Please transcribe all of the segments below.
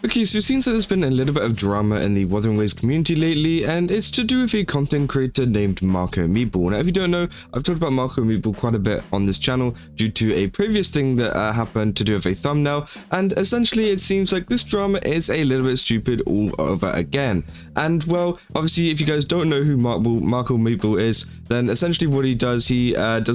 Okay, so it seems like there's been a little bit of drama in the Wuthering Waves community lately, and it's to do with a content creator named MarcoMeatball. Now, if you don't know, I've talked about MarcoMeatball quite a bit on this channel due to a previous thing that happened to do with a thumbnail, and essentially it seems like this drama is a little bit stupid all over again. And well, obviously, if you guys don't know who MarcoMeatball is, then essentially what he does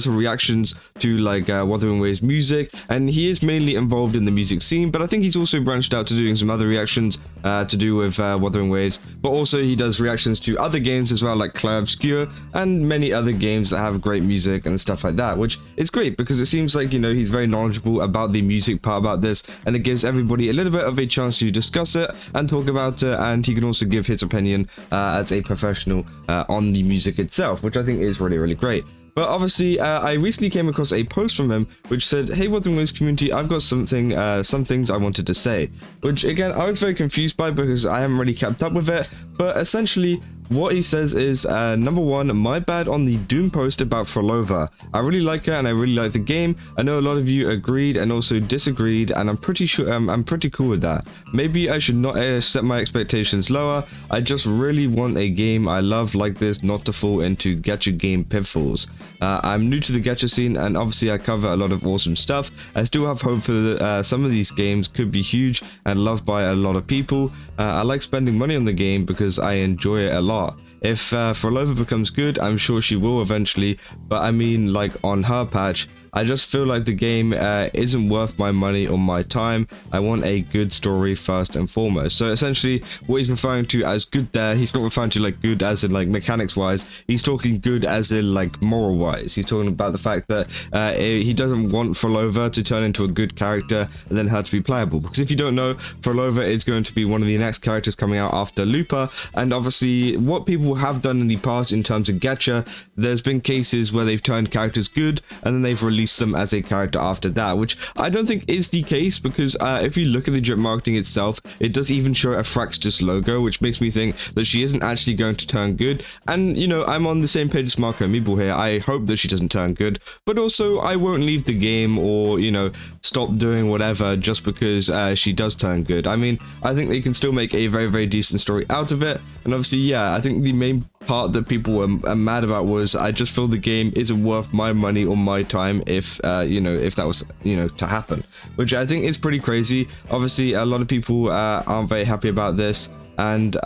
reactions to like Wuthering Waves music, and he is mainly involved in the music scene, but I think he's also branched out to doing some other reactions to do with Wuthering Waves, but also he does reactions to other games as well, like Clair Obscur and many other games that have great music and stuff like that, which is great because it seems like, you know, he's very knowledgeable about the music part about this, and it gives everybody a little bit of a chance to discuss it and talk about it, and he can also give his opinion as a professional on the music itself, which I think is really, really great. But obviously, I recently came across a post from him which said, "Hey, Wuthering Waves community, I've got some things I wanted to say," which again I was very confused by because I haven't really kept up with it. But essentially, what he says is, number one, my bad on the Doom post about Phrolova. I really like her and I really like the game. I know a lot of you agreed and also disagreed, and I'm pretty sure I'm pretty cool with that. Maybe I should not set my expectations lower. I just really want a game I love like this not to fall into gacha game pitfalls. I'm new to the gacha scene, and obviously I cover a lot of awesome stuff. I still have hope for some of these games could be huge and loved by a lot of people. I like spending money on the game because I enjoy it a lot. If Phrolova becomes good, I'm sure she will eventually, but I mean, like, on her patch, I just feel like the game isn't worth my money or my time. I want a good story first and foremost. So essentially, what he's referring to as good there, he's not referring to like good as in like mechanics wise, he's talking good as in like moral wise. He's talking about the fact that he doesn't want Phrolova to turn into a good character and then her to be playable. Because if you don't know, Phrolova is going to be one of the next characters coming out after Lupa, and obviously what people have done in the past in terms of gacha, there's been cases where they've turned characters good and then they've released them as a character after that, which I don't think is the case, because if you look at the drip marketing itself, it does even show a Fraxtus logo, which makes me think that she isn't actually going to turn good. And you know, I'm on the same page as MarcoMeatball here. I hope that she doesn't turn good, but also I won't leave the game or, you know, stop doing whatever just because she does turn good. I mean, I think they can still make a very, very decent story out of it. And obviously, yeah, I think the main part that people were mad about was, I just feel the game isn't worth my money or my time if you know, if that was, you know, to happen, which I think is pretty crazy. Obviously, a lot of people aren't very happy about this, and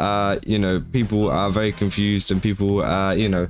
you know, people are very confused, and people you know,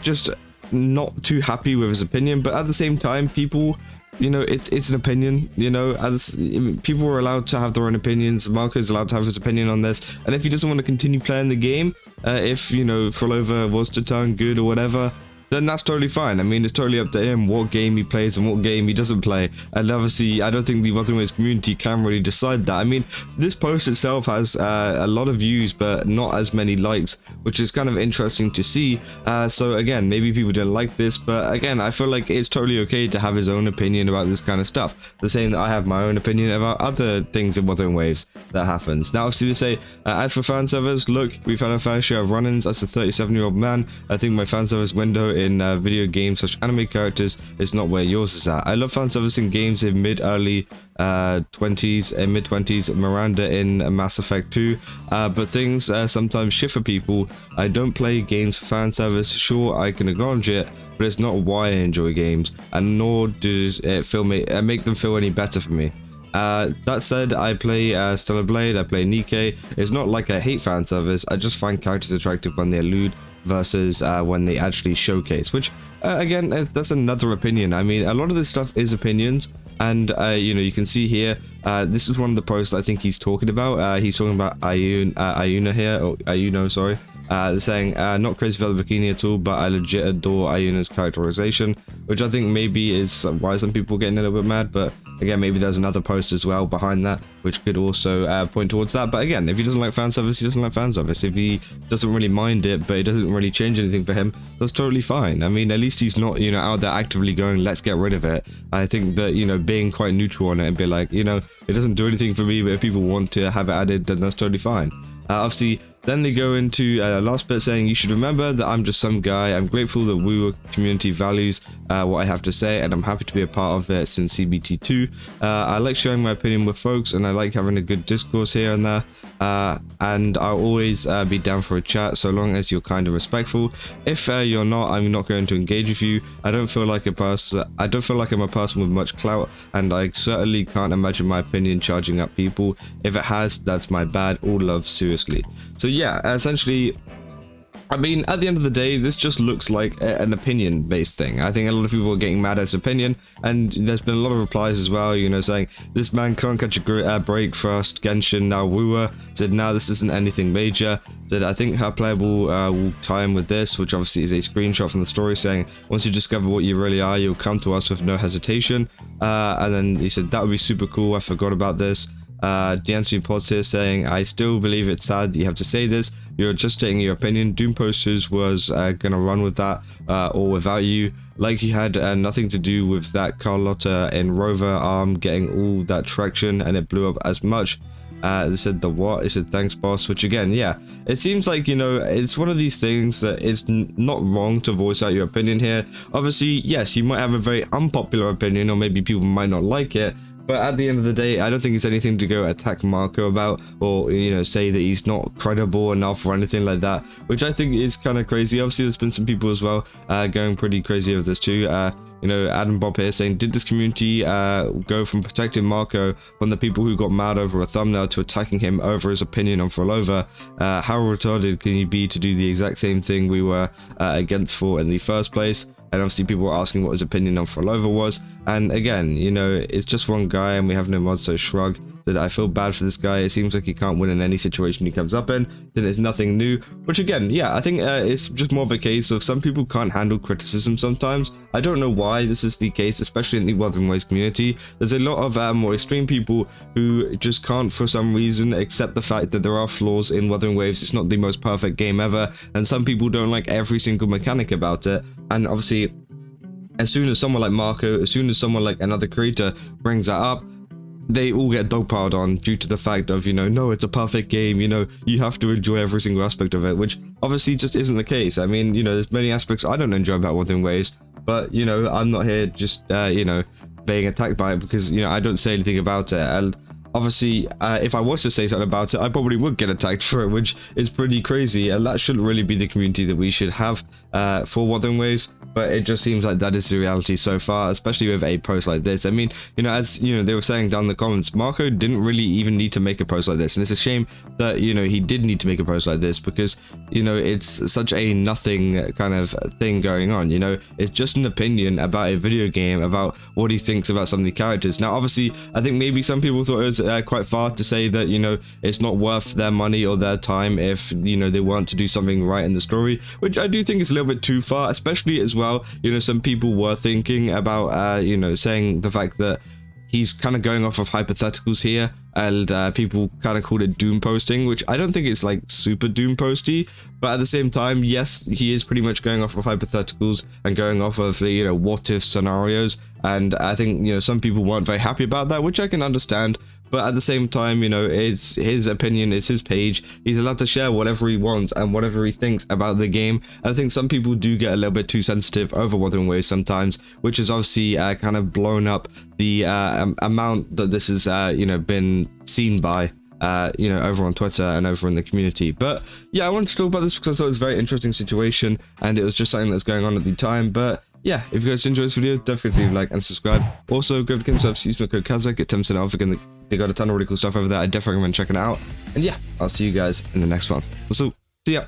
just not too happy with his opinion. But at the same time, people, you know, it's an opinion, you know, as people are allowed to have their own opinions. Marco's allowed to have his opinion on this, and if he doesn't want to continue playing the game, if, you know, Phrolova was to turn good or whatever, then that's totally fine. I mean, it's totally up to him what game he plays and what game he doesn't play. And obviously, I don't think the Wuthering Waves community can really decide that. I mean, this post itself has a lot of views, but not as many likes, which is kind of interesting to see. So again, maybe people didn't like this, but again, I feel like it's totally okay to have his own opinion about this kind of stuff. The same that I have my own opinion about other things in Wuthering Waves that happens. Now, obviously, they say, as for fan servers, look, we've had a fair share of run-ins. As a 37-year-old man, I think my fan service window in video games / anime characters is not where yours is at. I love fan service in games in mid-20s, Miranda in Mass Effect 2, but things sometimes shift for people. I don't play games for fan service. Sure, I can acknowledge it, but it's not why I enjoy games, and nor does it make them feel any better for me. That said, I play Stellar Blade, I play Nikke. It's not like I hate fan service, I just find characters attractive when they allude versus when they actually showcase, which again, that's another opinion. I mean, a lot of this stuff is opinions, and you know, you can see here, this is one of the posts I think he's talking about. He's talking about Ayuna here, or Ayuno, sorry. They're saying, not crazy about the bikini at all, but I legit adore Ayuna's characterization, which I think maybe is why some people are getting a little bit mad. But again, maybe there's another post as well behind that, which could also point towards that. But again, if he doesn't like fan service, he doesn't like fan service. If he doesn't really mind it, but it doesn't really change anything for him, that's totally fine. I mean, at least he's not, you know, out there actively going, let's get rid of it. I think that, you know, being quite neutral on it and be like, you know, it doesn't do anything for me, but if people want to have it added, then that's totally fine. Obviously, Then they go into last bit saying, you should remember that I'm just some guy. I'm grateful that WuWa community values what I have to say, and I'm happy to be a part of it since CBT2. I like sharing my opinion with folks, and I like having a good discourse here and there. And I'll always be down for a chat so long as you're kind of respectful. If you're not, I'm not going to engage with you. I don't feel like I'm a person with much clout, and I certainly can't imagine my opinion charging up people. If it has, that's my bad. All love, seriously. So yeah, essentially, I mean, at the end of the day, this just looks like an opinion-based thing. I think a lot of people are getting mad at his opinion, and there's been a lot of replies as well, you know, saying, this man can't catch a break, first Genshin, now WuWa, said, now this isn't anything major, said, I think her playable will tie in with this, which obviously is a screenshot from the story saying, once you discover what you really are, you'll come to us with no hesitation. And then he said, that would be super cool, I forgot about this. Jansu Pods here saying, I still believe it's sad that you have to say this. You're just stating your opinion. Doom Posters was gonna run with that or without you. Like you had nothing to do with that Carlotta in Rover arm getting all that traction and it blew up as much. They said the what? It said thanks boss, which again, yeah, it seems like, you know, it's one of these things that it's not wrong to voice out your opinion here. Obviously, yes, you might have a very unpopular opinion, or maybe people might not like it. But at the end of the day, I don't think it's anything to go attack Marco about, or, you know, say that he's not credible enough or anything like that, which I think is kind of crazy. Obviously, there's been some people as well going pretty crazy over this too. You know, Adam Bob here saying, did this community go from protecting Marco from the people who got mad over a thumbnail to attacking him over his opinion on Phrolova? How retarded can you be to do the exact same thing we were against for in the first place? And obviously people were asking what his opinion on Phrolova was. And again, you know, it's just one guy and we have no mods, so shrug. That I feel bad for this guy. It seems like he can't win in any situation he comes up in. Then it's nothing new. Which again, yeah, I think it's just more of a case of some people can't handle criticism sometimes. I don't know why this is the case, especially in the Wuthering Waves community. There's a lot of more extreme people who just can't, for some reason, accept the fact that there are flaws in Wuthering Waves. It's not the most perfect game ever. And some people don't like every single mechanic about it. And obviously, as soon as someone like Marco, as soon as someone like another creator brings that up, they all get dogpiled on due to the fact of, you know, no, it's a perfect game, you know, you have to enjoy every single aspect of it, which obviously just isn't the case. I mean, you know, there's many aspects I don't enjoy about Wuthering Waves, but, you know, I'm not here just, you know, being attacked by it because, you know, I don't say anything about it. And obviously, if I was to say something about it, I probably would get attacked for it, which is pretty crazy, and that shouldn't really be the community that we should have for Wuthering Waves. But it just seems like that is the reality so far, especially with a post like this. I mean, you know, as you know, they were saying down in the comments, Marco didn't really even need to make a post like this, and it's a shame that, you know, he did need to make a post like this because, you know, it's such a nothing kind of thing going on. You know, it's just an opinion about a video game, about what he thinks about some of the characters. Now, obviously, I think maybe some people thought it was quite far to say that, you know, it's not worth their money or their time if, you know, they want to do something right in the story, which I do think is a little bit too far, especially as well. You know, some people were thinking about, you know, saying the fact that he's kind of going off of hypotheticals here, and people kind of called it doom posting, which I don't think it's like super doom posty, but at the same time, yes, he is pretty much going off of hypotheticals and going off of, you know, what if scenarios, and I think, you know, some people weren't very happy about that, which I can understand. But at the same time, you know, it's his opinion, it's his page. He's allowed to share whatever he wants and whatever he thinks about the game. And I think some people do get a little bit too sensitive over Wuthering Waves sometimes, which has obviously kind of blown up the amount that this has, you know, been seen by, you know, over on Twitter and over in the community. But yeah, I wanted to talk about this because I thought it was a very interesting situation and it was just something that's going on at the time. But yeah, if you guys enjoyed this video, definitely leave a like and subscribe. Also, go to Game Service, use my code Kazakh, get 10% off. Again, they got a ton of really cool stuff over there. I definitely recommend checking it out. And yeah, I'll see you guys in the next one. So, see ya.